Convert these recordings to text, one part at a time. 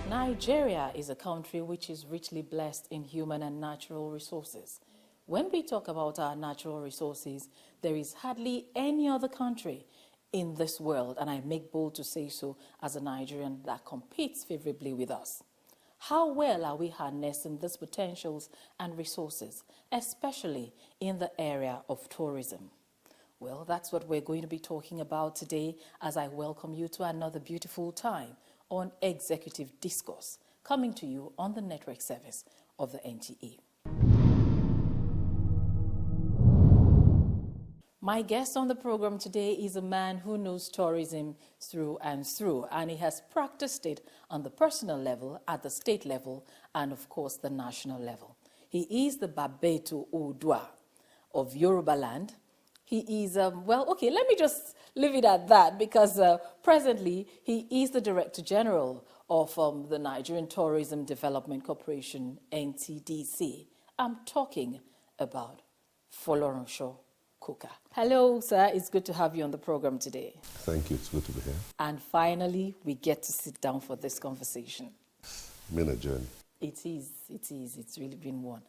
Nigeria is a country which is richly blessed in human and natural resources. When we talk about our natural resources, there is hardly any other country in this world, and I make bold to say so as a Nigerian, that competes favorably with us. How well are we harnessing these potentials and resources, especially in the area of tourism? Well, that's what we're going to be talking about today as I welcome you to another beautiful time on Executive Discourse, coming to you on the network service of the NTA. My guest on the program today is a man who knows tourism through and through, and he has practiced it on the personal level, at the state level, and of course the national level. He is the Babeto Odua of Yoruba land. He is, let me just leave it at that because presently he is the Director General of the Nigerian Tourism Development Corporation, NTDC. I'm talking about Folorunsho. Hello, sir. It's good to have you on the program today. Thank you. It's good to be here. And finally, we get to sit down for this conversation. It's been a journey. It is. It's really been one.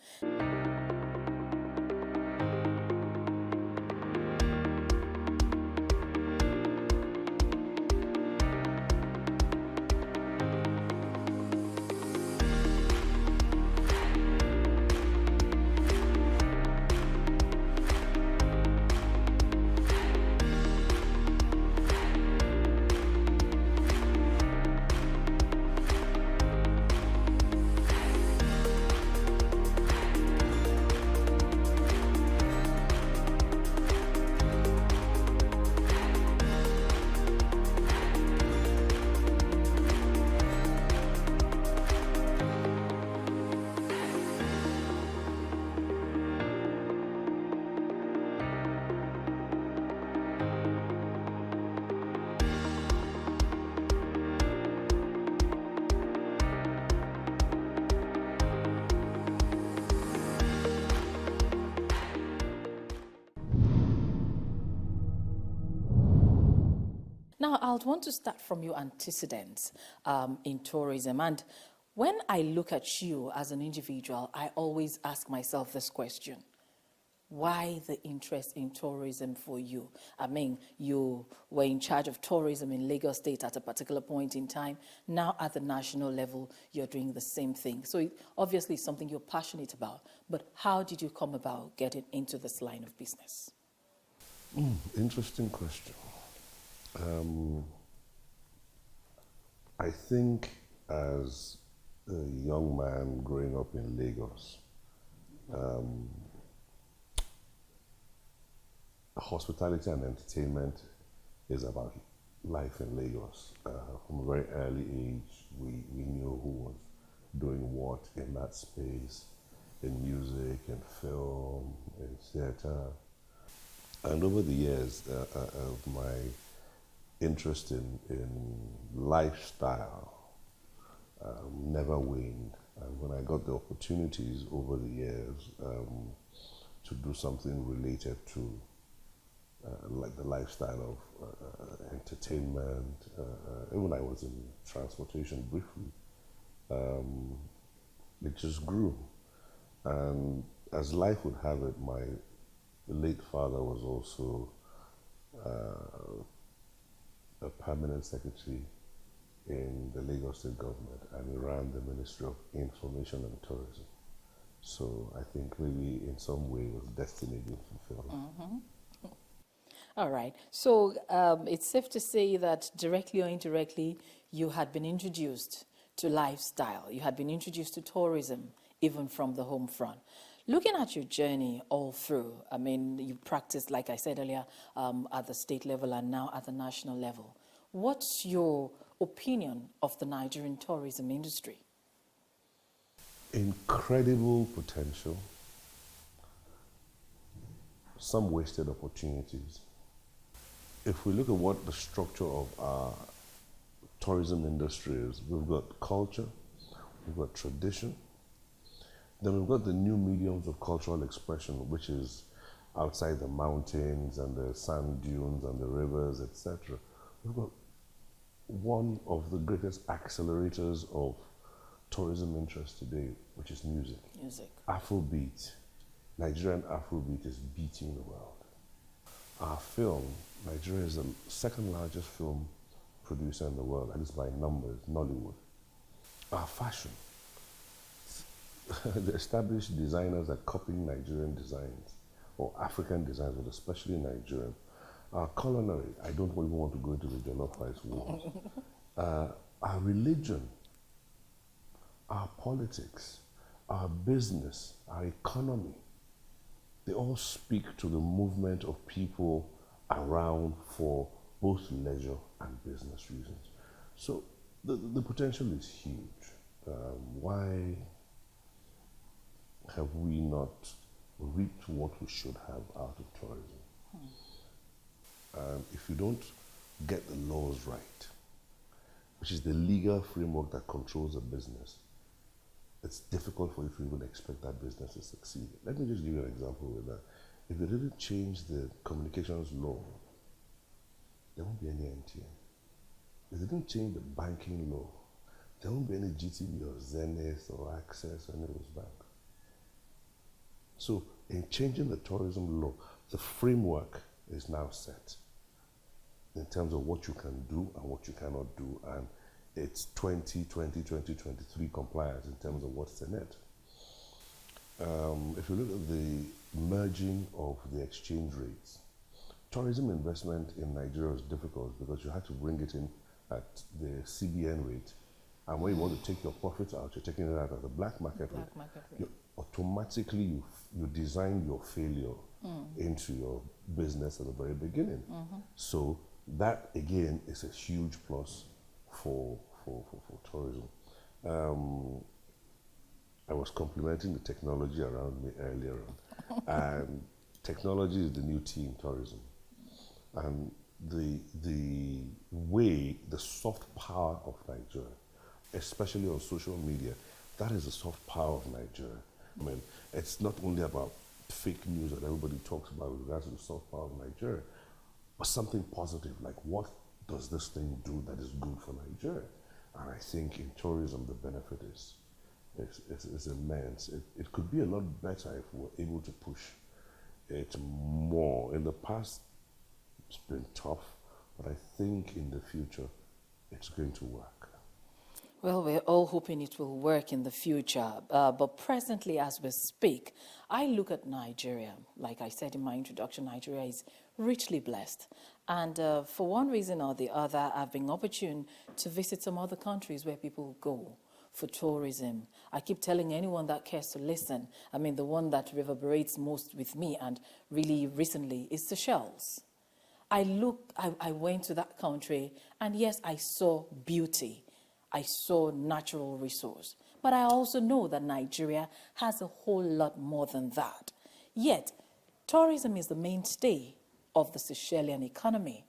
Now, I would want to start from your antecedents in tourism. And when I look at you as an individual, I always ask myself this question. Why the interest in tourism for you? I mean, you were in charge of tourism in Lagos State at a particular point in time. Now at the national level, you're doing the same thing. So it obviously it's something you're passionate about. But how did you come about getting into this line of business? Interesting question. I think as a young man growing up in Lagos, hospitality and entertainment is about life in Lagos. From a very early age, we knew who was doing what in that space, in music, in film, in theater. And over the years, my interest in lifestyle never waned. And when I got the opportunities over the years to do something related to like the lifestyle of entertainment, even I was in transportation briefly, it just grew. And as life would have it, my late father was also a permanent secretary in the Lagos State government, and he ran the Ministry of Information and Tourism. So I think maybe in some way it was destiny being fulfilled. Mm-hmm. All right. So it's safe to say that directly or indirectly, you had been introduced to lifestyle. You had been introduced to tourism, even from the home front. Looking at your journey all through, I mean, you practiced, like I said earlier, at the state level and now at the national level. What's your opinion of the Nigerian tourism industry? Incredible potential, some wasted opportunities. If we look at what the structure of our tourism industry is, we've got culture, we've got tradition, then we've got the new mediums of cultural expression, which is outside the mountains and the sand dunes and the rivers, etc. We've got one of the greatest accelerators of tourism interest today, which is music. Music. Afrobeat, Nigerian Afrobeat is beating the world. Our film, Nigeria is the second largest film producer in the world, at least by numbers, Nollywood. Our fashion, the established designers are copying Nigerian designs or African designs, but especially Nigerian. Our culinary, I don't even want to go into the jollof rice wars. Our religion, our politics, our business, our economy, they all speak to the movement of people around for both leisure and business reasons. So the potential is huge. Why have we not reaped what we should have out of tourism? If you don't get the laws right, which is the legal framework that controls a business, it's difficult for you to even expect that business to succeed. Let me just give you an example with that. If they didn't change the communications law, there won't be any NTA. If they didn't change the banking law, there won't be any GTB or Zenith or Access or any of those banks. So in changing the tourism law, the framework is now set in terms of what you can do and what you cannot do, and it's 2023 compliance in terms of what's in it. If you look at the merging of the exchange rates, tourism investment in Nigeria is difficult because you have to bring it in at the CBN rate, and when you want to take your profits out, you're taking it out at the black market rate. Automatically, you design your failure into your business at the very beginning. So that again is a huge plus for tourism. I was complimenting the technology around me earlier on, and technology is the new tea in tourism. And the way, the soft power of Nigeria, especially on social media, that is the soft power of Nigeria. I mean, it's not only about fake news that everybody talks about with regards to the soft power of Nigeria, but something positive, like what does this thing do that is good for Nigeria? And I think in tourism, the benefit is immense. It could be a lot better if we were able to push it more. In the past, it's been tough, but I think in the future, it's going to work. Well, we're all hoping it will work in the future. But presently, as we speak, I look at Nigeria. Like I said in my introduction, Nigeria is richly blessed. And for one reason or the other, I've been opportune to visit some other countries where people go for tourism. I keep telling anyone that cares to listen, I mean, the one that reverberates most with me and really recently is Seychelles. I went to that country, and yes, I saw beauty. I saw natural resource. But I also know that Nigeria has a whole lot more than that. Yet, tourism is the mainstay of the Seychelles economy.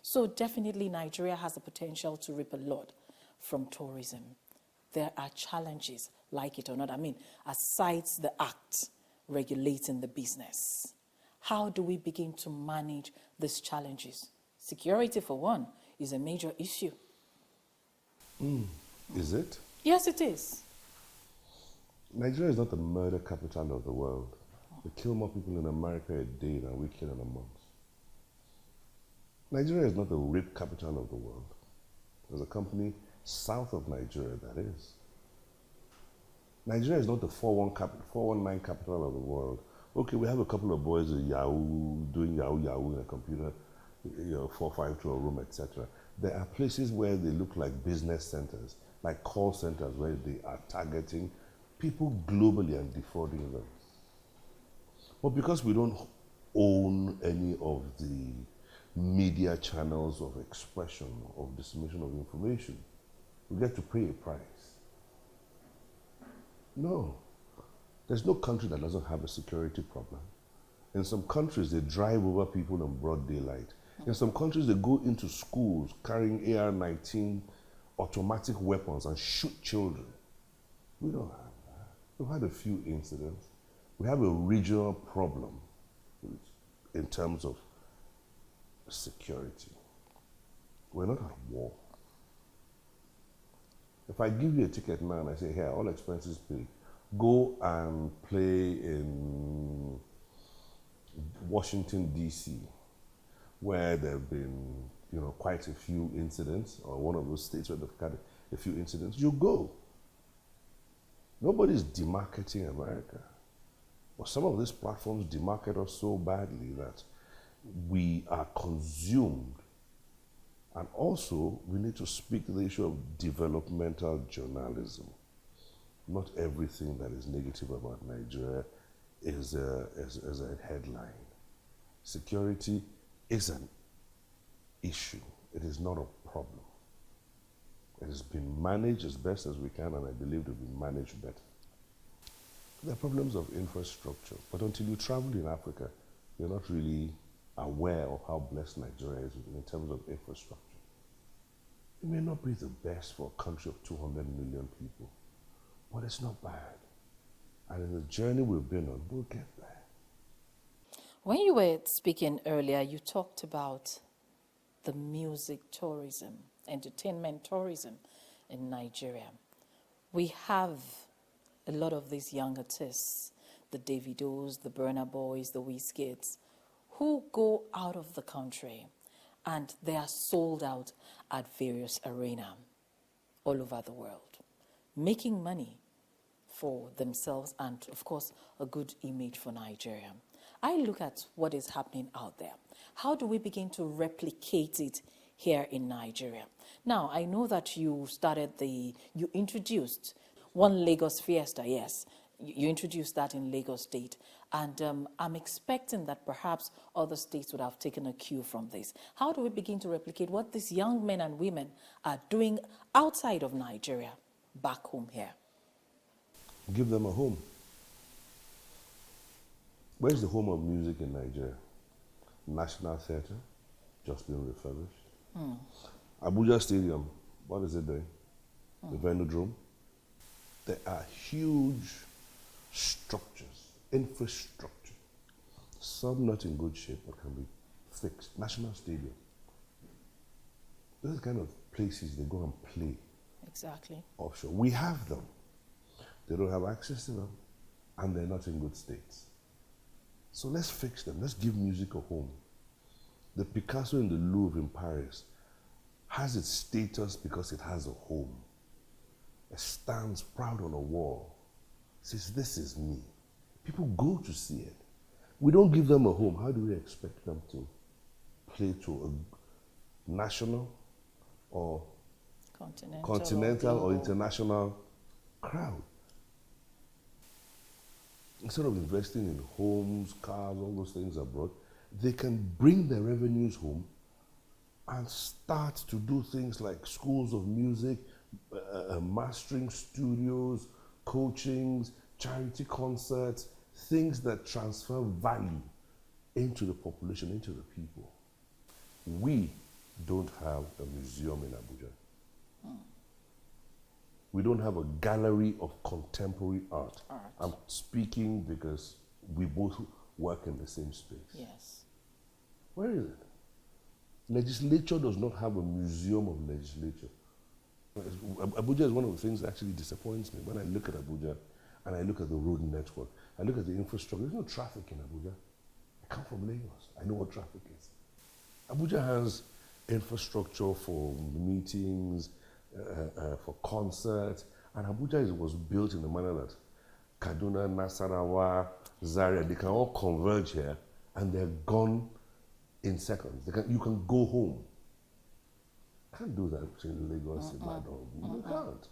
So definitely Nigeria has the potential to reap a lot from tourism. There are challenges, like it or not. I mean, aside the act regulating the business, how do we begin to manage these challenges? Security, for one, is a major issue. Is it? Yes, it is. Nigeria is not the murder capital of the world. They kill more people in America a day than we kill in a month. Nigeria is not the rape capital of the world. There's a company south of Nigeria that is. Nigeria is not the 419 capital of the world. Okay, we have a couple of boys doing Yahoo in a computer, 452 a room, etc. There are places where they look like business centers, like call centers, where they are targeting people globally and defrauding them. But because we don't own any of the media channels of expression, of dissemination of information, we get to pay a price. No. There's no country that doesn't have a security problem. In some countries, they drive over people in broad daylight. In some countries, they go into schools carrying AR-19 automatic weapons and shoot children. We don't have that. We've had a few incidents. We have a regional problem in terms of security. We're not at war. If I give you a ticket now and I say, here, all expenses paid, go and play in Washington, D.C., where there have been, quite a few incidents, or one of those states where they've had a few incidents, you go. Nobody's demarketing America. But some of these platforms demarket us so badly that we are consumed. And also, we need to speak to the issue of developmental journalism. Not everything that is negative about Nigeria is a headline. Security is an issue. It is not a problem. It has been managed as best as we can, and I believe it will be managed better. There are problems of infrastructure, but until you travel in Africa, you're not really aware of how blessed Nigeria is in terms of infrastructure. It may not be the best for a country of 200 million people, but it's not bad. And in the journey we've been on, we'll get there. When you were speaking earlier, you talked about the music tourism, entertainment tourism in Nigeria. We have a lot of these young artists, the Davidos, the Burna Boys, the Wizkids, who go out of the country and they are sold out at various arenas all over the world, making money for themselves and, of course, a good image for Nigeria. I look at what is happening out there. How do we begin to replicate it here in Nigeria? Now, I know that you introduced One Lagos Fiesta, yes. You introduced that in Lagos State. And I'm expecting that perhaps other states would have taken a cue from this. How do we begin to replicate what these young men and women are doing outside of Nigeria, back home here? Give them a home. Where's the home of music in Nigeria? National Theatre, just being refurbished. Abuja Stadium, what is it doing? The Velodrome. There are huge structures, infrastructure, some not in good shape but can be fixed. National Stadium. Those are the kind of places they go and play. Exactly. Offshore. We have them. They don't have access to them, and they're not in good states. So let's fix them. Let's give music a home. The Picasso in the Louvre in Paris has its status because it has a home. It stands proud on a wall. It says, this is me. People go to see it. We don't give them a home. How do we expect them to play to a national or continental or international crowd? Instead of investing in homes, cars, all those things abroad, they can bring their revenues home and start to do things like schools of music, mastering studios, coachings, charity concerts, things that transfer value into the population, into the people. We don't have a museum in Abuja. We don't have a gallery of contemporary art. I'm speaking because we both work in the same space. Yes. Where is it? Legislature does not have a museum of legislature. Abuja is one of the things that actually disappoints me. When I look at Abuja and I look at the road network, I look at the infrastructure, there's no traffic in Abuja. I come from Lagos. I know what traffic is. Abuja has infrastructure for meetings, for concerts, and Abuja was built in the manner that Kaduna, Nasarawa, Zaria, they can all converge here and they're gone in seconds. You can go home. Can't do that between Lagos and Ibadan. You can't.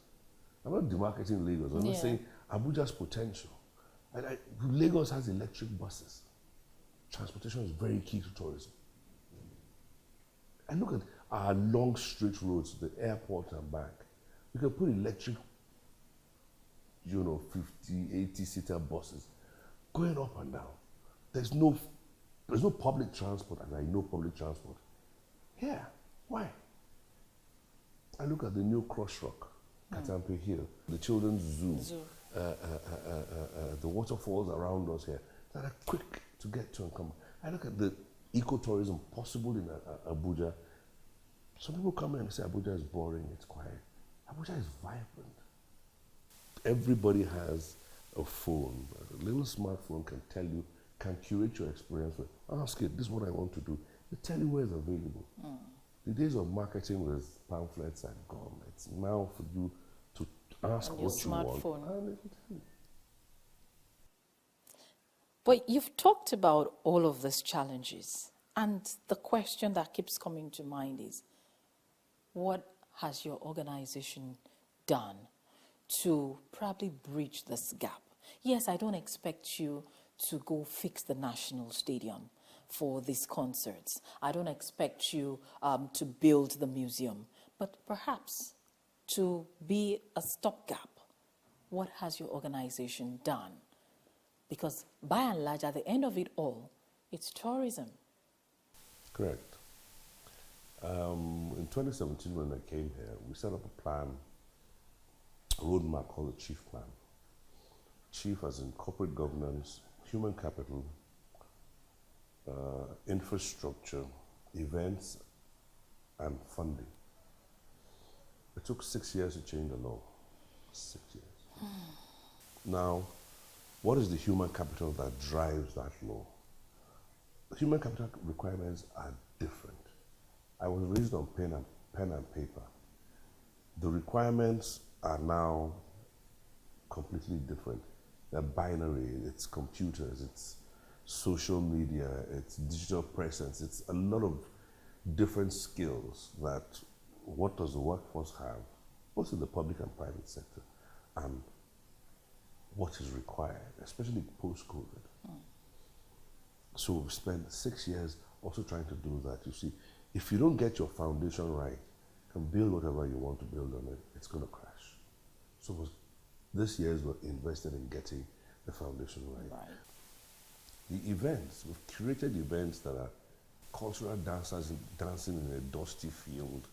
I'm not demarketing Lagos. I'm just saying Abuja's potential. Lagos has electric buses. Transportation is very key to tourism. And look at our long straight roads to the airport and back. You can put electric, 50, 80-seater buses going up and down. There's no public transport, and I know public transport. Here, why? I look at the new Crossrock, Katampe Hill, the children's zoo. The waterfalls around us here that are quick to get to and come. I look at the ecotourism possible in Abuja. Some people come in and say Abuja is boring, it's quiet. Abuja is vibrant. Everybody has a phone. A little smartphone can tell you, can curate your experience. Ask it, this is what I want to do. They tell you where it's available. The days of marketing with pamphlets are gone. It's now for you to ask On your what you want. smartphone. And it will tell you. But you've talked about all of these challenges, and the question that keeps coming to mind is, what has your organization done to probably bridge this gap? Yes, I don't expect you to go fix the National Stadium for these concerts. I don't expect you to build the museum, but perhaps to be a stopgap. What has your organization done? Because by and large, at the end of it all, it's tourism. Correct. In 2017, when I came here, we set up a plan, a roadmap called the Chief Plan. Chief as in corporate governance, human capital, infrastructure, events, and funding. It took 6 years to change the law. 6 years. Now, what is the human capital that drives that law? The human capital requirements are different. I was raised on pen and paper. The requirements are now completely different. They're binary. It's computers, it's social media, it's digital presence. It's a lot of different skills that what does the workforce have, both in the public and private sector, and what is required, especially post-COVID. So we've spent 6 years also trying to do that. You see, if you don't get your foundation right, you can build whatever you want to build on it, it's going to crash. So this year we're invested in getting the foundation right. The events, we've curated events that are cultural dancers dancing in a dusty field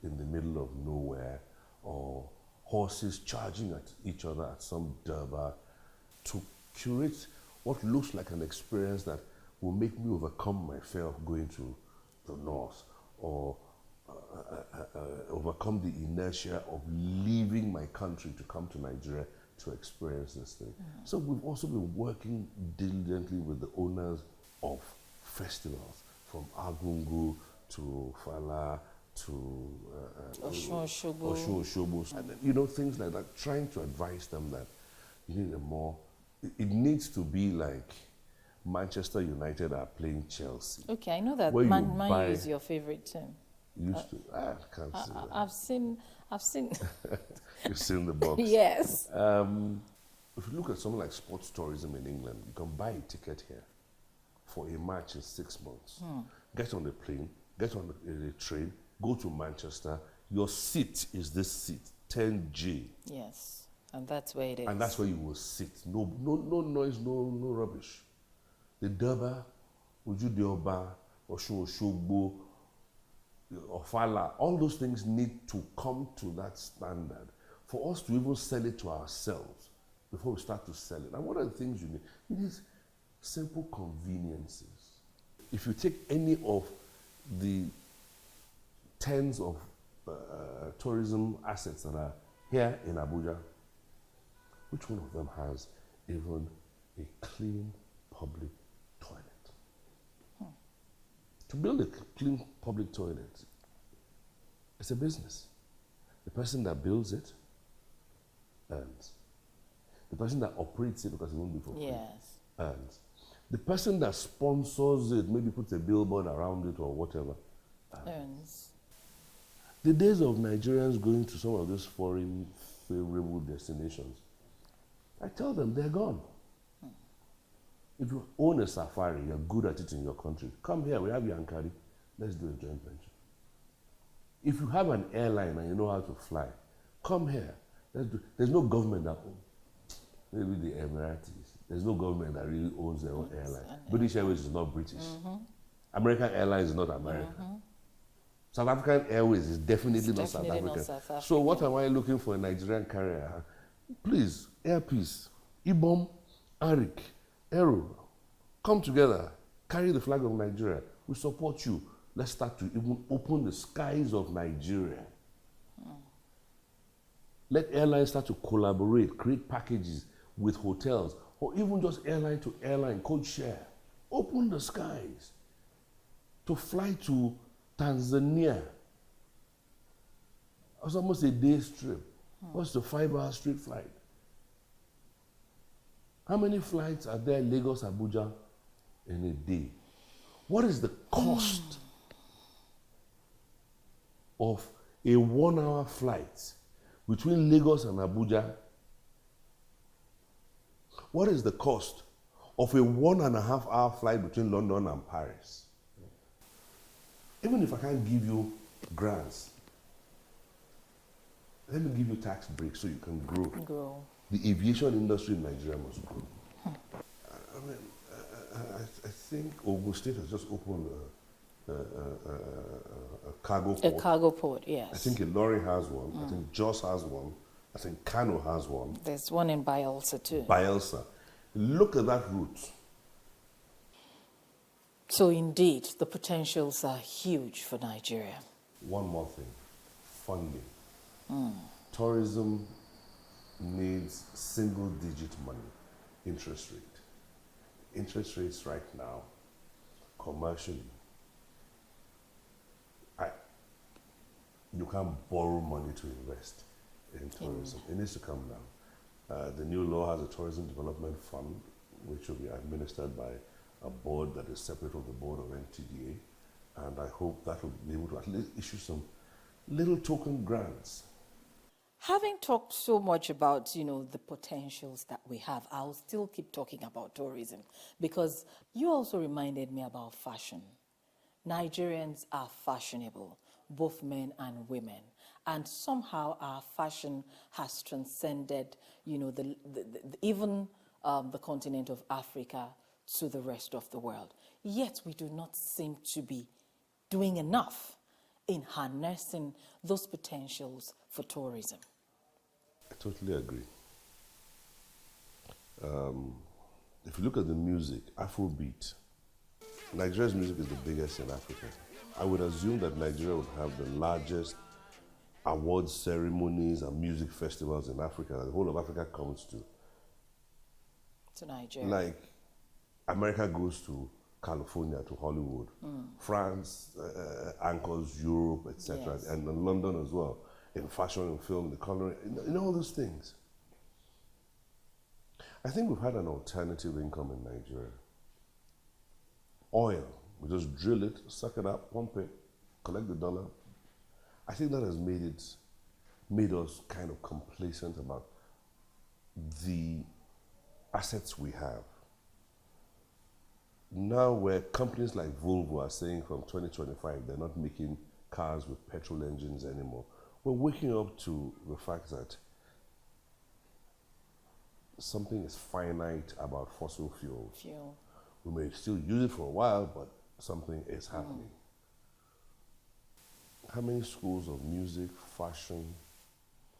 in the middle of nowhere, or horses charging at each other at some durbar, to curate what looks like an experience that will make me overcome my fear of going to the north, or overcome the inertia of leaving my country to come to Nigeria to experience this thing. So we've also been working diligently with the owners of festivals, from Agungu to Fala to Oshun-Oshogbo, and you know, things like that, trying to advise them that you need a more, it needs to be like Manchester United are playing Chelsea. Okay, I know that Man U is your favorite team. Used to. I can't say that. I've seen. You've seen the box. Yes. If you look at something like sports tourism in England, you can buy a ticket here for a match in 6 months. Get on the plane, get on the train, go to Manchester. Your seat is this seat, 10G. Yes, and that's where it is. And that's where you will sit. No noise, no rubbish. The Durbar, Ojúde-Ọba, Oshun-Oshogbo, Ofala, all those things need to come to that standard for us to even sell it to ourselves before we start to sell it. And what are the things you need? You need simple conveniences. If you take any of the tens of tourism assets that are here in Abuja, which one of them has even a clean public toilet? To build a clean public toilet, it's a business. The person that builds it earns. The person that operates it, because it won't be for free, earns. The person that sponsors it, maybe puts a billboard around it or whatever, earns. The days of Nigerians going to some of those foreign favorable destinations, I tell them they're gone. If you own a safari, you're good at it in your country, come here, we have Yankari, let's do a joint venture. If you have an airline and you know how to fly, come here, let's do. There's no government that owns, maybe the Emiratis, there's no government that really owns their own airline. British Airways is not British. American Airlines is not American. South African Airways is definitely not South African. So what am I looking for a Nigerian carrier? Please, Air Peace, Ibom, Arik, Aero, come together, carry the flag of Nigeria. We support you. Let's start to even open the skies of Nigeria. Let airlines start to collaborate, create packages with hotels, or even just airline to airline, code share. Open the skies to fly to Tanzania. It was almost a day's trip. What's the 5-hour straight flight? How many flights are there Lagos, Abuja in a day? What is the cost of a 1-hour flight between Lagos and Abuja? What is the cost of a 1.5-hour flight between London and Paris? Even if I can't give you grants, let me give you tax breaks so you can grow. The aviation industry in Nigeria must grow. I think Ogun State has just opened a cargo port. A cargo port, yes. I think Ilorin has one. I think Jos has one. I think Kano has one. There's one in Bayelsa too. Bayelsa. Look at that route. So indeed, the potentials are huge for Nigeria. One more thing, funding. Tourism needs single-digit money, interest rate. Interest rates right now, commercially, you can't borrow money to invest in tourism. It needs to come down. The new law has a tourism development fund, which will be administered by a board that is separate from the board of NTA, and I hope that will be able to at least issue some little token grants. Having talked so much about, the potentials that we have, I'll still keep talking about tourism because you also reminded me about fashion. Nigerians are fashionable, both men and women, and somehow our fashion has transcended, even the continent of Africa to the rest of the world. Yet we do not seem to be doing enough in harnessing those potentials for tourism. I totally agree. If you look at the music, Afrobeat, Nigeria's music is the biggest in Africa. I would assume that Nigeria would have the largest awards ceremonies and music festivals in Africa. The whole of Africa comes to Nigeria. Like America goes to California, to Hollywood. France anchors Europe, etc., Yes. and in London as well, in fashion and film, the coloring, in all those things. I think we've had an alternative income in Nigeria. Oil, we just drill it, suck it up, pump it, collect the dollar. I think that has made us kind of complacent about the assets we have. Now where companies like Volvo are saying from 2025 they're not making cars with petrol engines anymore, we're waking up to the fact that something is finite about fossil fuels. We may still use it for a while, but something is happening. How many schools of music, fashion,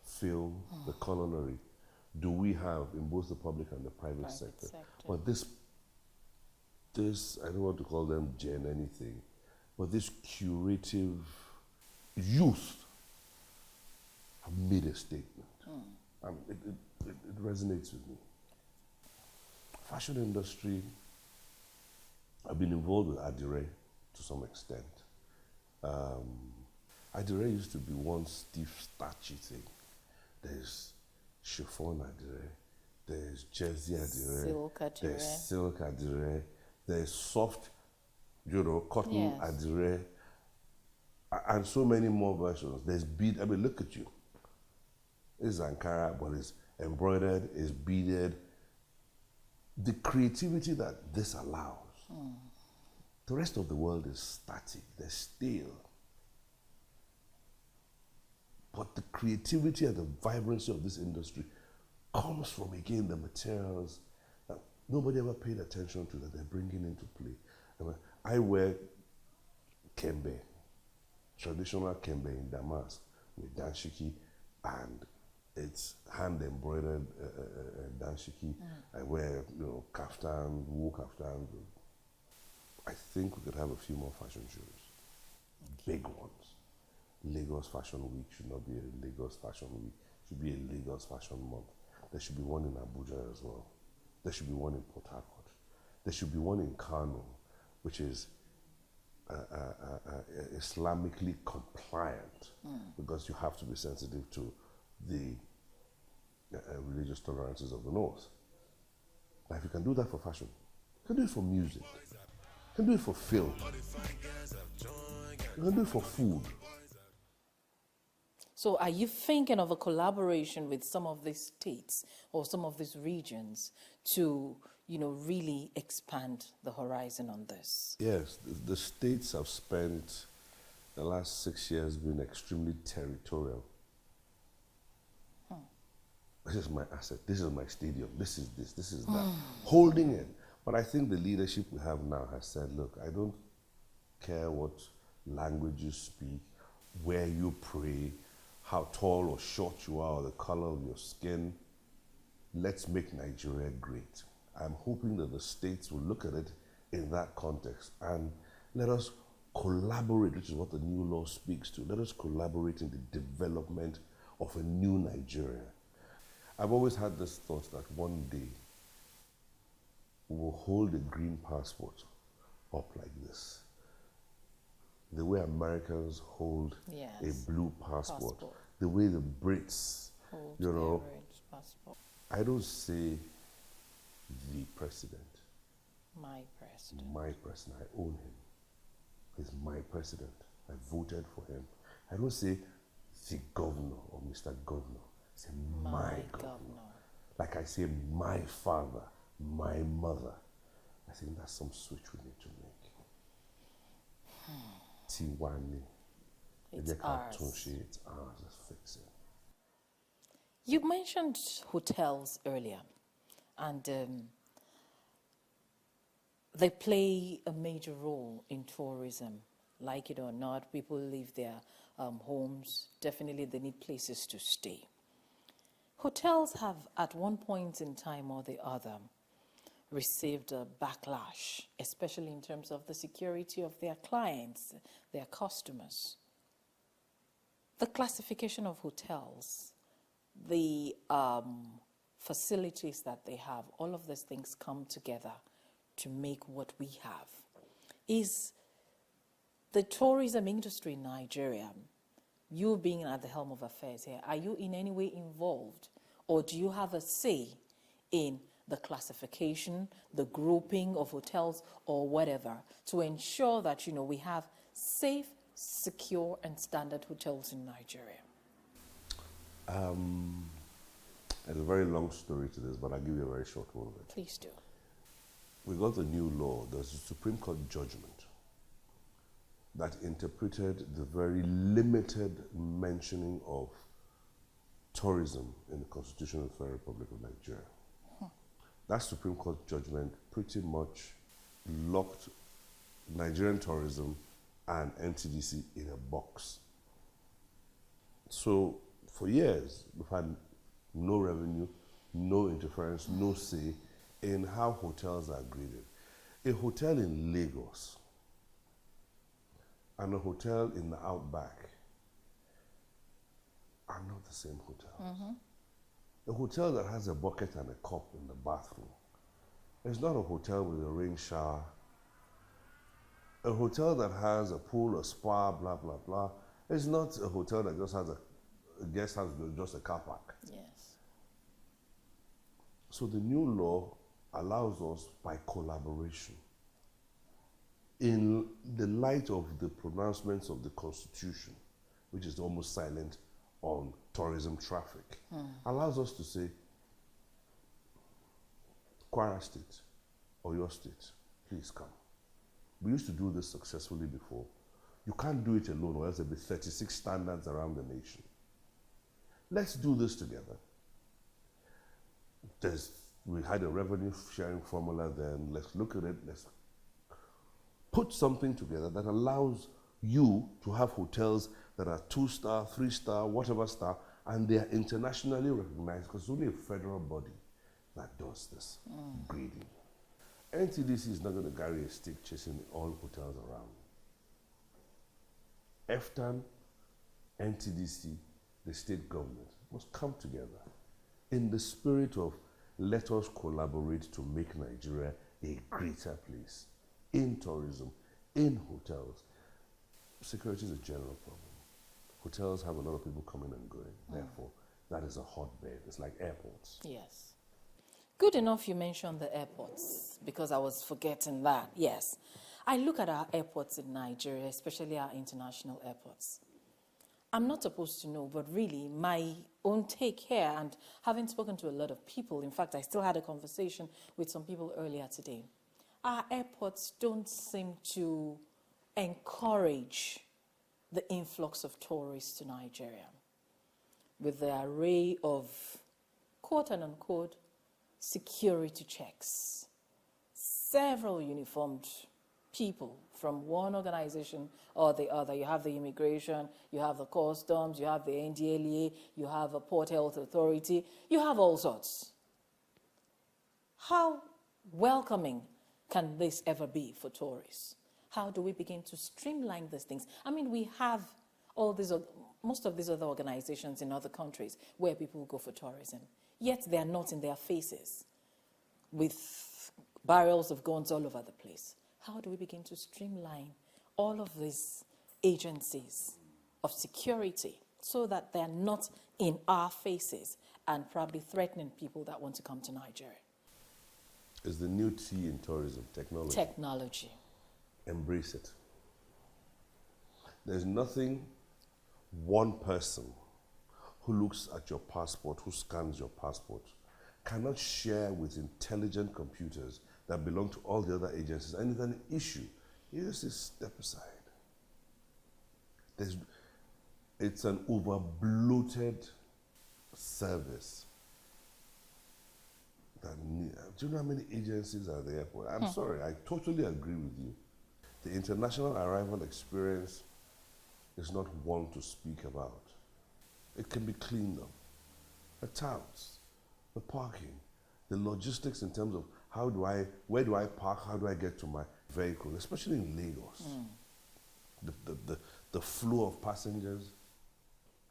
film, the culinary do we have in both the public and the private sector? But this, I don't want to call them gen anything, but this curative youth have made a statement. It resonates with me. Fashion industry, I've been involved with Adire to some extent. Adire used to be one stiff, starchy thing. There's chiffon Adire, there's jersey Adire, Silk Adire. there's silk Adire, there's soft, cotton Adire, and so many more versions. There's bead. I mean, look at you. It's Ankara, but it's embroidered, it's beaded. The creativity that this allows. The rest of the world is static, they're stale. But the creativity and the vibrancy of this industry comes from, again, the materials that nobody ever paid attention to that they're bringing into play. I wear kembe, traditional kembe in damask with danshiki, and it's hand embroidered danshiki. I wear, kaftan, wool kaftan. I think we could have a few more fashion shows, big ones. Lagos Fashion Week should not be a Lagos Fashion Week. should be a Lagos Fashion Month. There should be one in Abuja as well. There should be one in Port Harcourt. There should be one in Kano, which is Islamically compliant, because you have to be sensitive to the religious tolerances of the North. Now, if you can do that for fashion, you can do it for music, you can do it for film, you can do it for food. So are you thinking of a collaboration with some of these states or some of these regions to, really expand the horizon on this? Yes, the states have spent the last 6 years being extremely territorial. This is my asset, this is my stadium, this is that, holding it. But I think the leadership we have now has said, look, I don't care what language you speak, where you pray, how tall or short you are, or the color of your skin. Let's make Nigeria great. I'm hoping that the states will look at it in that context and let us collaborate, which is what the new law speaks to. Let us collaborate in the development of a new Nigeria. I've always had this thought that one day we will hold a green passport up like this. The way Americans hold a blue passport, the way the Brits, hold passport. I don't say the president. My president. My president. I own him. He's my president. I voted for him. I don't say the governor or Mr. Governor. I say my governor. Like I say my father, my mother. I think that's some switch we need to make. Tiwani. It's ours. It's ours. Let's fix it. You mentioned hotels earlier, and they play a major role in tourism. Like it or not, people leave their homes. Definitely they need places to stay. Hotels have, at one point in time or the other, received a backlash, especially in terms of the security of their clients, their customers. The classification of hotels, the facilities that they have, all of these things come together to make what we have. Is the tourism industry in Nigeria, you being at the helm of affairs here, are you in any way involved, or do you have a say in the classification, the grouping of hotels or whatever, to ensure that, we have safe, secure and standard hotels in Nigeria? There's a very long story to this, but I'll give you a very short one of it. Please do. We got the new law. There's a Supreme Court judgment that interpreted the very limited mentioning of tourism in the Constitution of the Federal Republic of Nigeria. That Supreme Court judgment pretty much locked Nigerian tourism and NTDC in a box. So for years, we've had no revenue, no interference, no say in how hotels are graded. A hotel in Lagos and a hotel in the Outback are not the same hotel. A hotel that has a bucket and a cup in the bathroom is not a hotel with a rain shower. A hotel that has a pool, a spa, blah, blah, blah, is not a hotel that just has a guest house with just a car park. Yes. So the new law allows us, by collaboration, in the light of the pronouncements of the Constitution, which is almost silent on tourism traffic, allows us to say, Kwara State or your state, please come. We used to do this successfully before. You can't do it alone, or else there'll be 36 standards around the nation. Let's do this together. We had a revenue sharing formula then. Let's look at it. Let's put something together that allows you to have hotels that are 2-star, 3-star, whatever star, and they are internationally recognized, because it's only a federal body that does this grading. NTDC is not going to carry a stick chasing all hotels around. EFTAN, NTDC, the state government, must come together in the spirit of let us collaborate to make Nigeria a greater place in tourism, in hotels. Security is a general problem. Hotels have a lot of people coming and going. Therefore, that is a hotbed. It's like airports. Yes. Good enough you mentioned the airports, because I was forgetting that. Yes. I look at our airports in Nigeria, especially our international airports. I'm not supposed to know, but really my own take here, and having spoken to a lot of people, in fact, I still had a conversation with some people earlier today. Our airports don't seem to encourage the influx of tourists to Nigeria with the array of quote and unquote security checks. Several uniformed people from one organization or the other. You have the immigration, you have the customs, you have the NDLEA, you have a Port Health Authority, you have all sorts. How welcoming can this ever be for tourists? How do we begin to streamline these things? I mean, we have all these, most of these other organizations in other countries where people go for tourism, yet they are not in their faces with barrels of guns all over the place. How do we begin to streamline all of these agencies of security so that they're not in our faces and probably threatening people that want to come to Nigeria? It's the new T in tourism, technology. Technology. Embrace it. There's nothing one person who looks at your passport, who scans your passport, cannot share with intelligent computers that belong to all the other agencies. And it's an issue. You just say, step aside. It's an over-bloated service. Do you know how many agencies are at the airport? I'm sorry, I totally agree with you. The international arrival experience is not one to speak about. It can be cleaned up. The touts, the parking, the logistics in terms of where do I park, how do I get to my vehicle, especially in Lagos. The flow of passengers.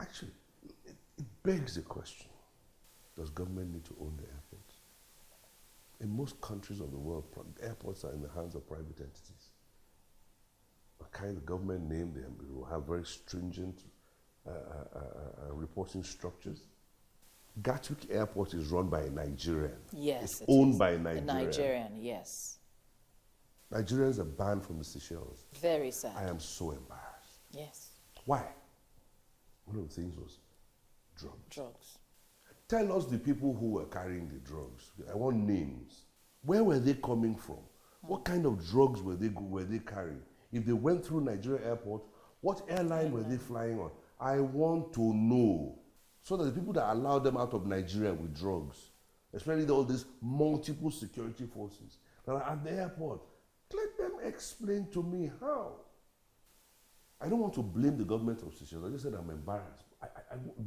Actually, it begs a question. Does government need to own the airports? In most countries of the world, airports are in the hands of private entities. A kind of government name, they will have very stringent reporting structures. Gatwick Airport is run by a Nigerian. Yes, it's owned by a Nigerian. A Nigerian, yes. Nigerians are banned from the Seychelles. Very sad. I am so embarrassed. Yes. Why? One of the things was drugs. Drugs. Tell us the people who were carrying the drugs. I want names. Where were they coming from? What kind of drugs were they carrying? If they went through Nigeria airport, what airline were they flying on? I want to know. So that the people that allow them out of Nigeria with drugs, especially all these multiple security forces that are at the airport, let them explain to me how. I don't want to blame the government of Seychelles. I just said I'm embarrassed.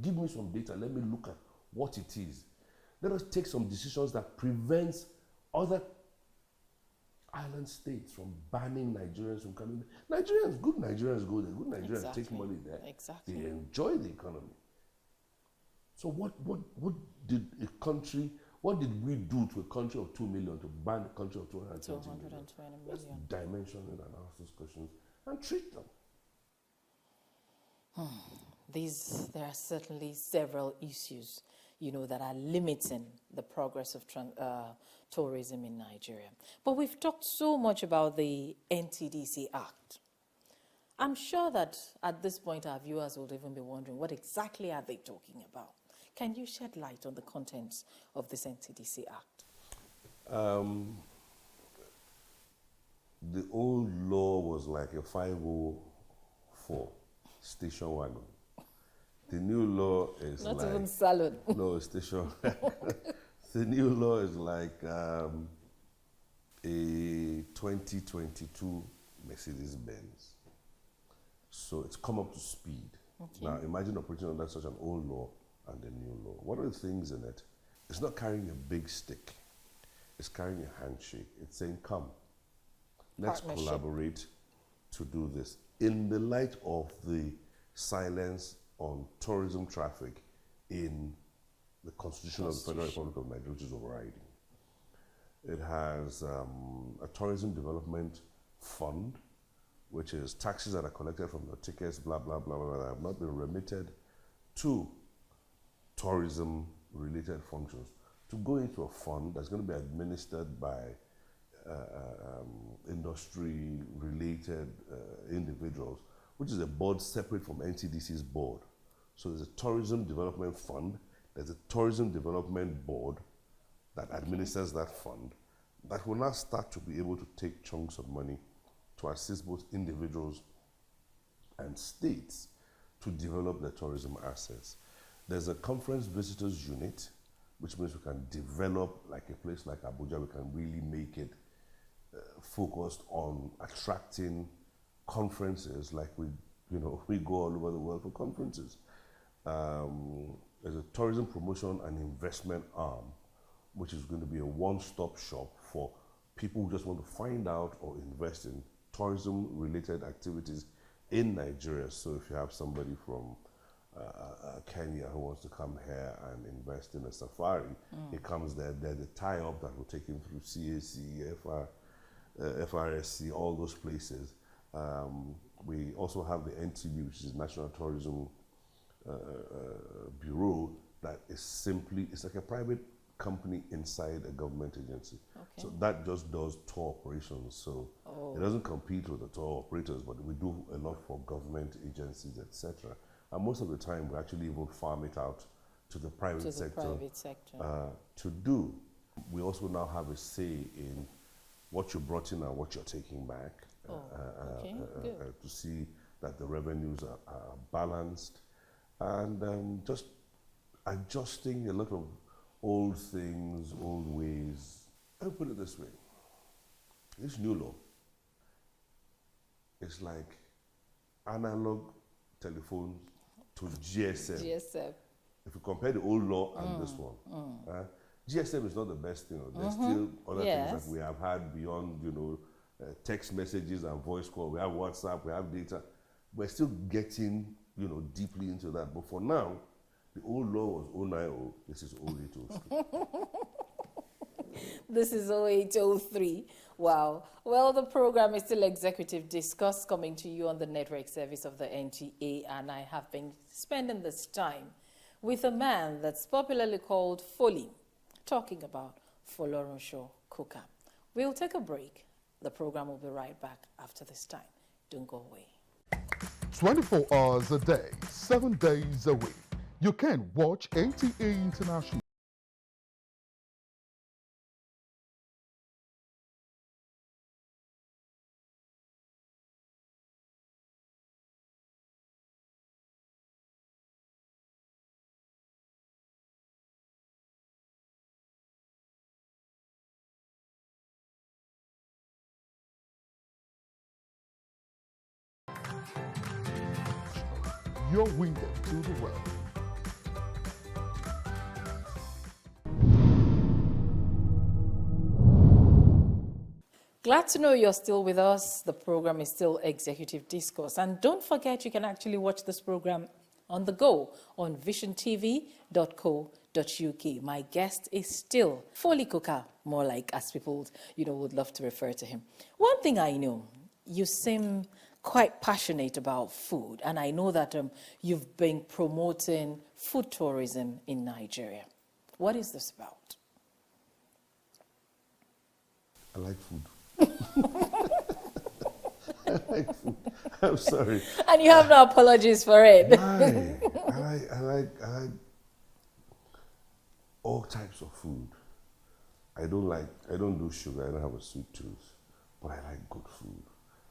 Give me some data. Let me look at what it is. Let us take some decisions that prevents other island states from banning Nigerians from coming. Good Nigerians go there. Good Nigerians take money there. Exactly. They enjoy the economy. So what did we do to a country of 2 million to ban a country of 220 million? Let's dimension it and ask those questions and treat them. There are certainly several issues, that are limiting the progress of tourism in Nigeria. But we've talked so much about the NTDC Act. I'm sure that at this point our viewers would even be wondering, what exactly are they talking about? Can you shed light on the contents of this NTDC Act? The old law was like a 504 station wagon. The new law is Not like... even salon. No, station. The new law is like a 2022 Mercedes-Benz. So it's come up to speed. Okay. Now imagine operating under such an old law and the new law. What are the things in it? It's not carrying a big stick. It's carrying a handshake. It's saying, come, let's collaborate to do this. In the light of the silence on tourism traffic in the Constitution of the Federal Republic of Nigeria, which is overriding. It has a tourism development fund, which is taxes that are collected from the tickets, blah, blah, blah, blah, that have not been remitted to tourism-related functions, to go into a fund that's going to be administered by industry-related individuals, which is a board separate from NTDC's board. So there's a tourism development fund, there's a tourism development board that administers that fund, that will now start to be able to take chunks of money to assist both individuals and states to develop their tourism assets. There's a conference visitors unit, which means we can develop, like a place like Abuja, we can really make it focused on attracting conferences, like we go all over the world for conferences. There's a tourism promotion and investment arm, which is going to be a one-stop shop for people who just want to find out or invest in tourism-related activities in Nigeria. So if you have somebody from Kenya who wants to come here and invest in a safari, he comes there. There's a tie-up that will take him through CAC, FRSC, all those places. We also have the NTB, which is National Tourism Bureau, that is simply, it's like a private company inside a government agency. Okay. So that just does tour operations. So it doesn't compete with the tour operators, but we do a lot for government agencies, etc. And most of the time, we actually even farm it out to the private sector to do. We also now have a say in what you brought in and what you're taking back, to see that the revenues are balanced, and just adjusting a lot of old things, old ways. I'll put it this way. This new law is like analog telephones to GSM. GSM. If you compare the old law and this one, GSM is not the best thing. There's still other things that we have had beyond, text messages and voice call. We have WhatsApp, we have data. We're still getting, deeply into that. But for now, the old law was 090, this is 0803. This is 0803. Wow. Well, the program is still Executive Discourse, coming to you on the network service of the NTA, and I have been spending this time with a man that's popularly called Foli, talking about Folorunsho cooker. We'll take a break. The program will be right back after this time. Don't go away. 24 hours a day, 7 days a week. You can watch NTA International. Your window to the world. Glad to know you're still with us. The program is still Executive Discourse. And don't forget, you can actually watch this program on the go on visiontv.co.uk. My guest is still Foli Cooker, more like as people, would love to refer to him. One thing I know, you seem quite passionate about food, and I know that you've been promoting food tourism in Nigeria. What is this about? I like food. I like food. I'm sorry. And you have no apologies for it. I like all types of food. I don't do sugar, I don't have a sweet tooth, but I like good food.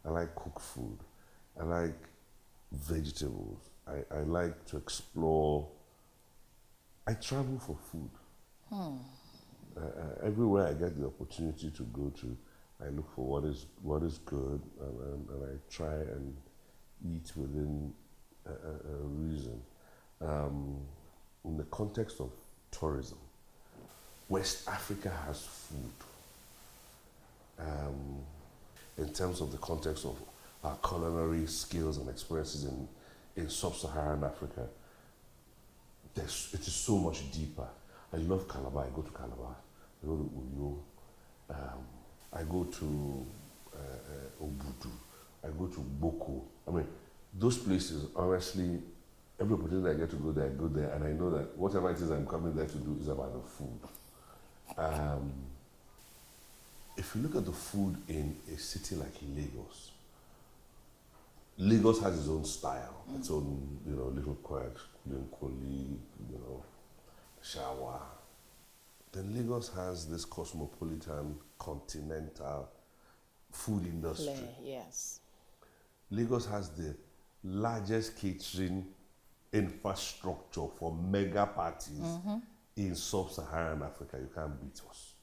I like cooked food. I like vegetables. I like to explore. I travel for food. Everywhere I get the opportunity to go to, I look for what is good, and I try and eat within a reason. In the context of tourism, West Africa has food. In terms of the context of our culinary skills and experiences in sub-Saharan Africa, it is so much deeper. I love Calabar. I go to Calabar. I go to Uyo. I go to Obudu. I go to Boko. I mean, those places, honestly, every opportunity I get to go there, I go there, and I know that whatever it is I'm coming there to do is about the food. If you look at the food in a city like Lagos, Lagos has its own style, its own, little quirks, Koli, Shawa. Then Lagos has this cosmopolitan, continental food industry. Yes. Lagos has the largest catering infrastructure for mega parties in sub-Saharan Africa. You can't beat us.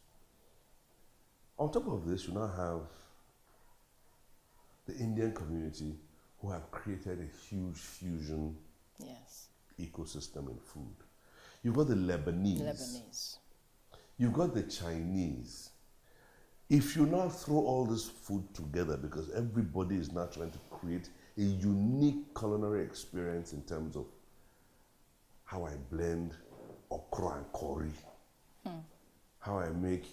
On top of this, you now have the Indian community who have created a huge fusion ecosystem in food. You've got the Lebanese. You've got the Chinese. If you now throw all this food together, because everybody is now trying to create a unique culinary experience in terms of how I blend okra and curry, how I make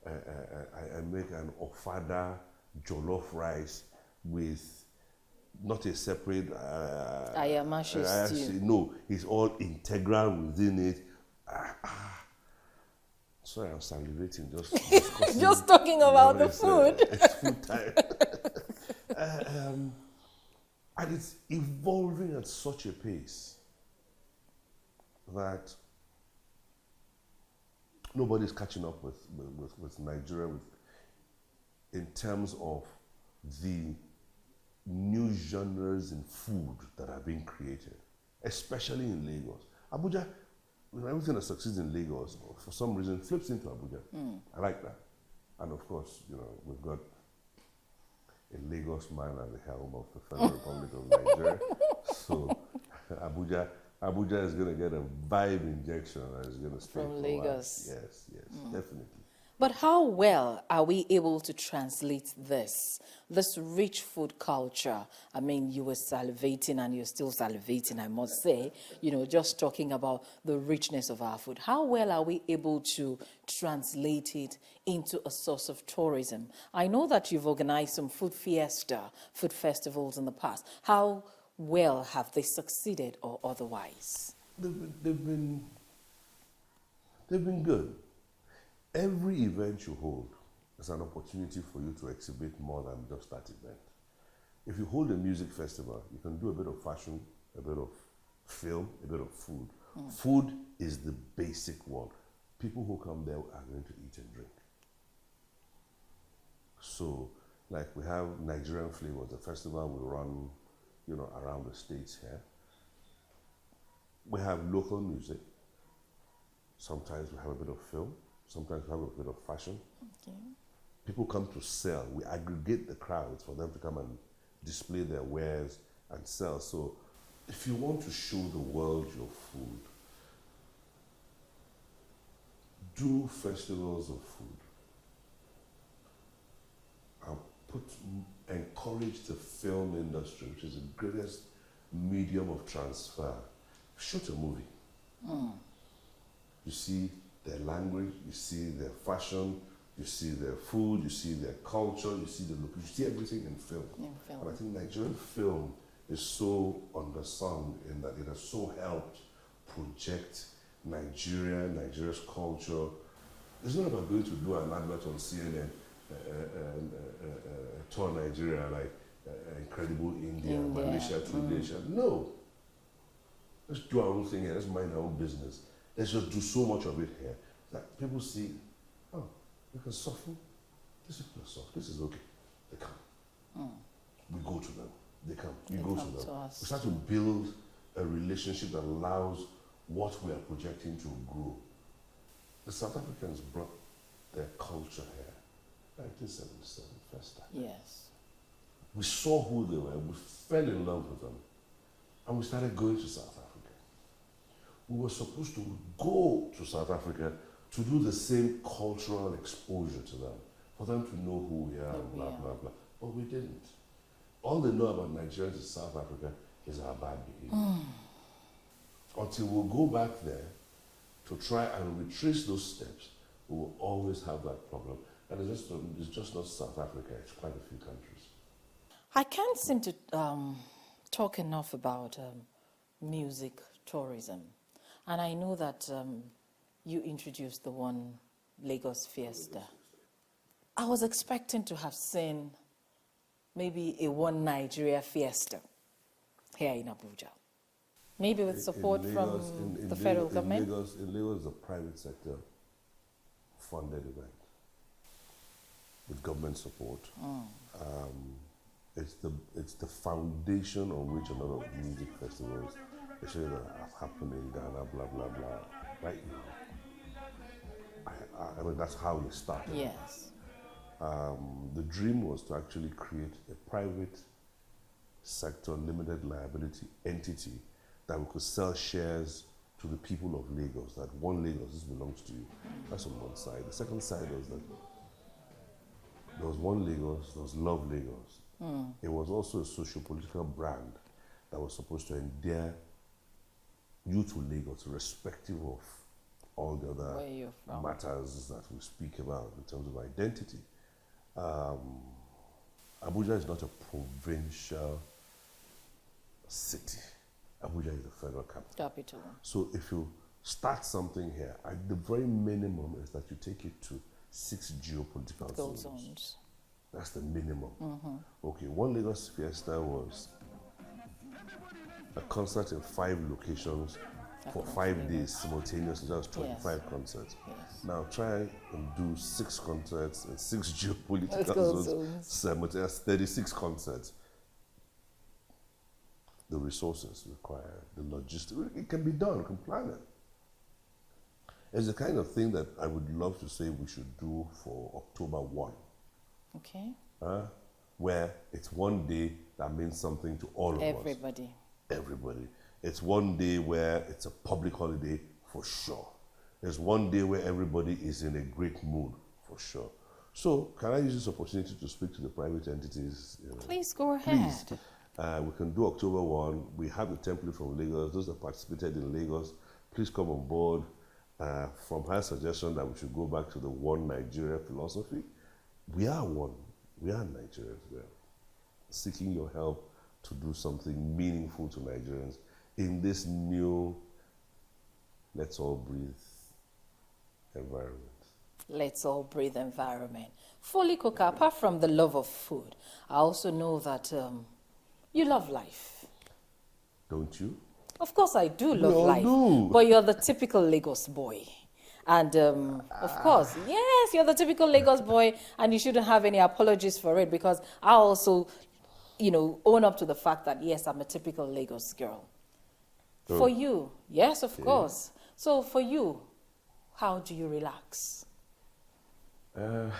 I make an ofada jollof rice with not a separate ayamashi stew. No, it's all integral within it. Sorry, I'm salivating just just talking about the food. It's food time. And it's evolving at such a pace that nobody's catching up with Nigeria in terms of the new genres in food that are being created, especially in Lagos. Abuja, everything that succeeds in Lagos, for some reason, flips into Abuja. I like that. And of course, we've got a Lagos man at the helm of the Federal Republic of Nigeria. So Abuja is going to get a vibe injection and it's going to speak from Lagos. Yes, definitely. But how well are we able to translate this rich food culture? I mean, you were salivating and you're still salivating, I must say, just talking about the richness of our food. How well are we able to translate it into a source of tourism? I know that you've organized some food festivals in the past. How well have they succeeded or otherwise? They've been good. Every event you hold is an opportunity for you to exhibit more than just that event. If you hold a music festival, you can do a bit of fashion, a bit of film, a bit of food. Food is the basic one. People who come there are going to eat and drink. So, like we have Nigerian Flavors, the festival we run, around the states here. We have local music. Sometimes we have a bit of film. Sometimes we have a bit of fashion. Okay. People come to sell. We aggregate the crowds for them to come and display their wares and sell. So if you want to show the world your food, do festivals of food. Encourage the film industry, which is the greatest medium of transfer. Shoot a movie. You see their language, you see their fashion, you see their food, you see their culture, you see the look, you see everything in film. And I think Nigerian film is so undersung in that it has so helped project Nigeria's culture. It's not about going to do an advert on CNN, tour Nigeria like Incredible India, Malaysia to Malaysia. No. Let's do our own thing here, let's mind our own business. Let's just do so much of it here that people see, oh, we can soften. These people are soft. This is okay. They come. We go to them. They come. We go to them. We start to build a relationship that allows what we are projecting to grow. The South Africans brought their culture here. 1977, first time. Yes. We saw who they were. We fell in love with them. And we started going to South Africa. We were supposed to go to South Africa to do the same cultural exposure to them, for them to know who we are and blah, blah, blah. But we didn't. All they know about Nigerians in South Africa is our bad behavior. until we'll go back there to try and retrace those steps, we will always have that problem. And it's just not South Africa, it's quite a few countries. I can't seem to talk enough about music tourism. And I know that you introduced the one Lagos Fiesta. I was expecting to have seen maybe a one Nigeria Fiesta here in Abuja. Maybe with support from the federal government? In Lagos, the private sector funded event with government support. It's the foundation on which a lot of music festivals, especially that have happened in Ghana, blah, blah, blah, right now. I mean, that's how it started. Yes. The dream was to actually create a private sector limited liability entity that we could sell shares to the people of Lagos, that one Lagos, this belongs to you. That's on one side. The second side was that there was one Lagos, there was Love Lagos. It was also a socio-political brand that was supposed to endear you to Lagos, irrespective of all the other matters that we speak about in terms of identity. Abuja is not a provincial city. Abuja is the federal capital. So if you start something here, the very minimum is that you take it to 6 geopolitical zones. That's the minimum. Okay, one Lagos Fiesta was a concert in 5 locations for 5 days simultaneously. That was 25 concerts. Yes. Now try and do 6 concerts in 6 geopolitical zones simultaneously. That's 36 concerts. The resources required, the logistics, it can be done, we can plan it. It's the kind of thing that I would love to say we should do for October 1. Okay. Where it's one day that means something to all of us. Everybody. It's one day where it's a public holiday for sure. There's one day where everybody is in a great mood for sure. So can I use this opportunity to speak to the private entities? Please go ahead. Please. We can do October 1. We have the template from Lagos. Those that participated in Lagos, please come on board. From her suggestion that we should go back to the one Nigeria philosophy, we are one. We are Nigerians. We are seeking your help to do something meaningful to Nigerians in this new let's all breathe environment. Let's all breathe environment. Fully Coca, apart from the love of food, I also know that you love life. Don't you? Of course I do love life. But you're the typical Lagos boy. And of course, yes, you're the typical Lagos boy, and you shouldn't have any apologies for it, because I also, own up to the fact that, yes, I'm a typical Lagos girl. Oh. For you, yes, of course. So for you, how do you relax? I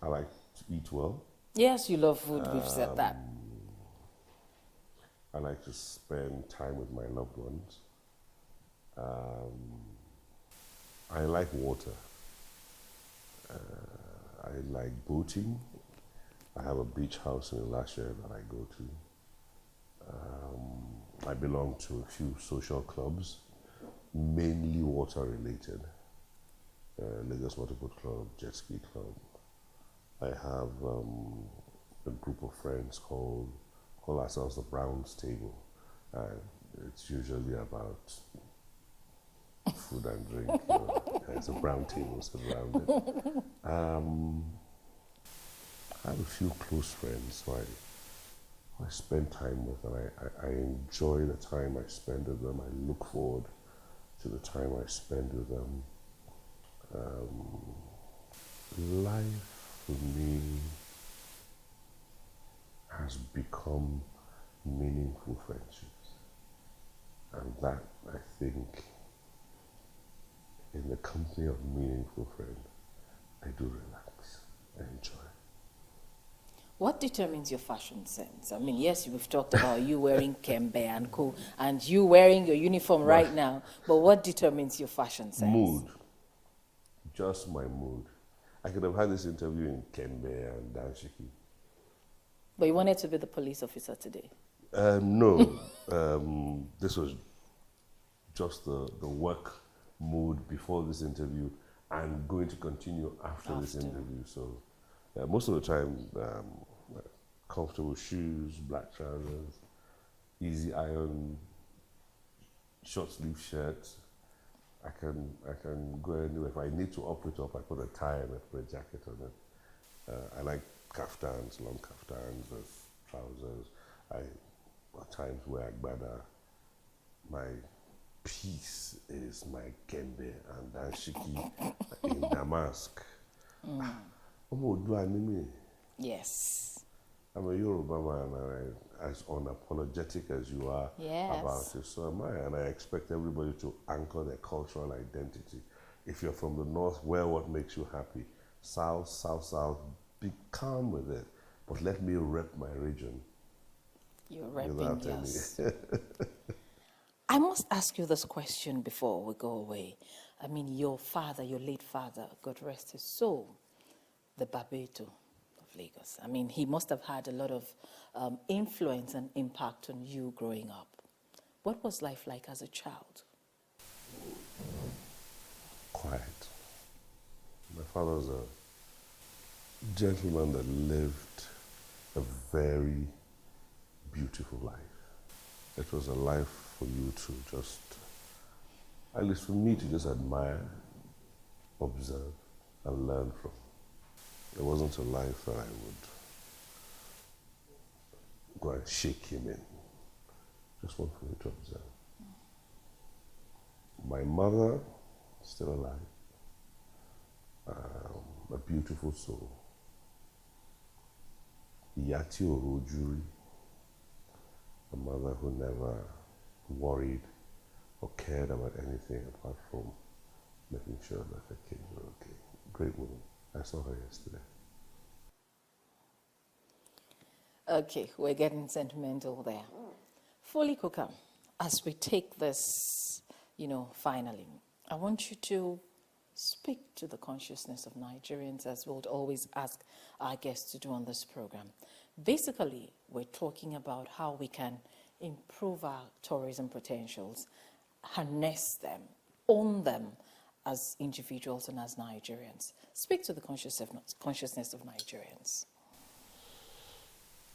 like to eat well. Yes, you love food, we've said that. I like to spend time with my loved ones. I like water. I like boating. I have a beach house in Elasha that I go to. I belong to a few social clubs, mainly water related. Lagos Motorboat Club, Jet Ski Club. I have a group of friends call ourselves the Browns Table. It's usually about food and drink. It's a brown table surrounded. I have a few close friends who I spend time with, and I enjoy the time I spend with them. I look forward to the time I spend with them. Life for me has become meaningful friendships, and that, I think, in the company of meaningful friends, I do relax, I enjoy. What determines your fashion sense? I mean, yes, we've talked about you wearing Kembe and co, and you wearing your uniform right now, but what determines your fashion sense? Mood. Just my mood. I could have had this interview in Kembe and Danshiki. But you wanted to be the police officer today. No, this was just the work mood before this interview and going to continue after this interview. So most of the time, comfortable shoes, black trousers, easy iron, short sleeve shirt. I can go anywhere. If I need to up it up, I put a tie and I put a jacket on it. I like kaftans, long kaftans with trousers. I at times wear agbada. My piece is my kembe and danshiki in damask. Yes. I'm a Yoruba man, and as unapologetic as you are about it, so am I, and I expect everybody to anchor their cultural identity. If you're from the north, wear what makes you happy. South, be calm with it, but let me rep my region. You're repping, yes. I must ask you this question before we go away. I mean, your father, your late father, God rest his soul, the Babeto of Lagos. I mean, he must have had a lot of influence and impact on you growing up. What was life like as a child? Quiet. My father was a gentleman that lived a very beautiful life. It was a life for you to just, at least for me, to just admire, observe, and learn from. It wasn't a life that I would go and shake him in. Just one for me to observe. My mother, still alive, a beautiful soul. Iyati Orojuri, a mother who never worried or cared about anything apart from making sure that her kids were okay. Great woman. I saw her yesterday. Okay, we're getting sentimental there. Fully Kuka, as we take this, finally, I want you to speak to the consciousness of Nigerians, as we'll always ask our guests to do on this program. Basically, we're talking about how we can improve our tourism potentials, harness them, own them as individuals and as Nigerians. Speak to the consciousness of Nigerians.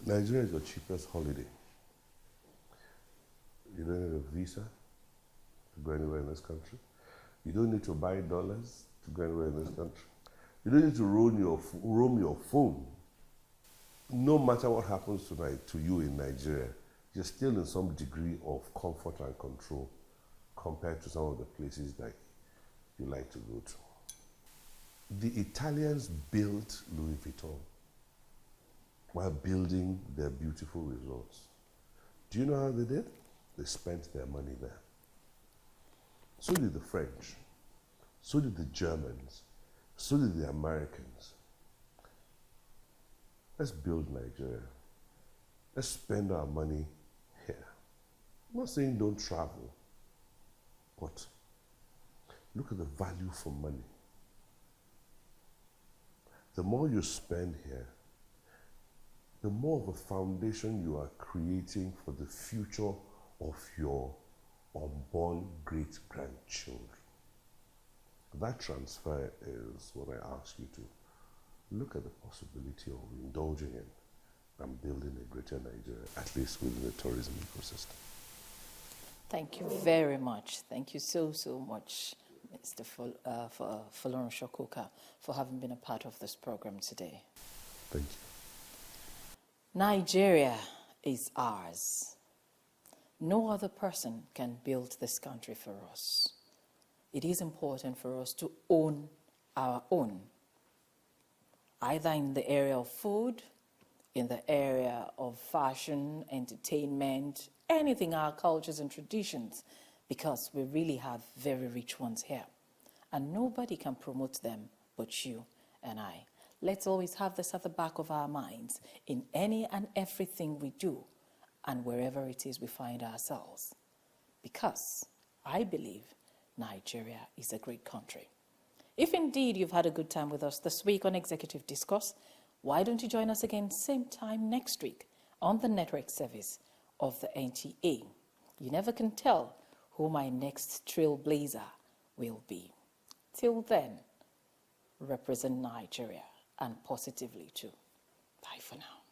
Nigeria is your cheapest holiday. You don't need a visa to go anywhere in this country. You don't need to buy dollars to go anywhere in this country. You don't need to roam your phone. No matter what happens tonight to you in Nigeria, you're still in some degree of comfort and control compared to some of the places that you like to go to. The Italians built Louis Vuitton while building their beautiful resorts. Do you know how they did? They spent their money there. So did the French. So did the Germans. So did the Americans. Let's build Nigeria. Let's spend our money here. I'm not saying don't travel, but look at the value for money. The more you spend here, the more of a foundation you are creating for the future of your unborn great-grandchildren. That transfer is what I ask you to look at the possibility of indulging in and building a greater Nigeria, at least within the tourism ecosystem. Thank you very much. Thank you so much, Mr. Folorunsho Kuka, for having been a part of this program today. Thank you. Nigeria is ours. No other person can build this country for us. It is important for us to own our own, either in the area of food, in the area of fashion, entertainment, anything, our cultures and traditions, because we really have very rich ones here. And nobody can promote them but you and I. Let's always have this at the back of our minds in any and everything we do and wherever it is we find ourselves. Because I believe Nigeria is a great country. If indeed you've had a good time with us this week on Executive Discourse, why don't you join us again same time next week on the network service of the NTA. You never can tell who my next trailblazer will be. Till then, represent Nigeria, and positively too. Bye for now.